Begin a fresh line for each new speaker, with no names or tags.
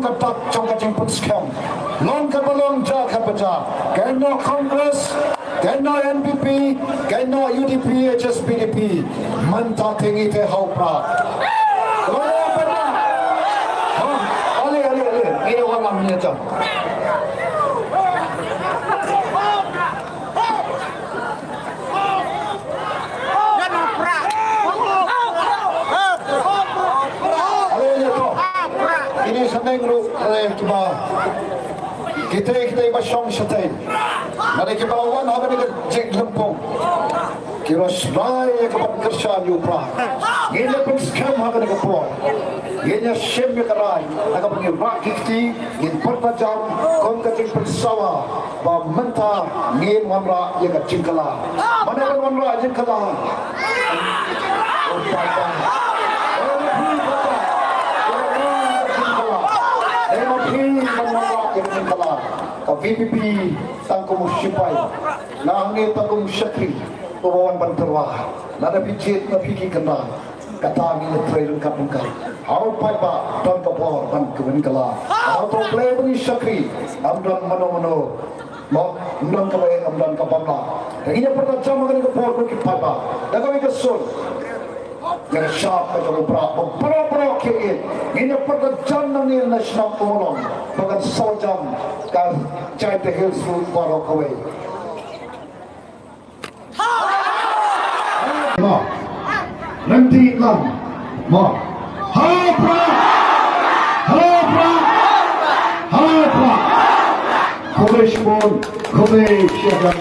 katak trong kacang pun scam. Long kabalong ja kapaja. Kena Congress, kena NPP, kena UDP HSPDP. Mynta tinggi te hau Prah. Ale. Ini orang namanya jam. Ini seneng lu kita basong setain. Nada kita wan haga ni cek lempong. Kira selai kepat kerja ni Prah. Ini pun scam haga ni kapor. Ini scam ni kerai. Haga pergi rakiti, ini pertajam, kon kecing persawa, bah mynta ngin wanra ye kecing kala. Mana kan wanra kecing kala? PPP tangkum sipai, nangi tangkum syakri, perawan banterwah, nada pijit na piki kena, kata ni trail kapungkai, hau paiba dan kapor dan kebun kala, hau to play bani syakri, amdan mano, amdan kabai amdan kapamla, ini pernah jam makan kapor bagi paiba, dah kami kesul. Yang syak kata Prah, berapa Kein. Ini pada jam ni nasional kolon, bahkan sejam kan cai tehil seluruh para kawai. Nanti lang, Prah, Prah. Kawai semua, kawai siapa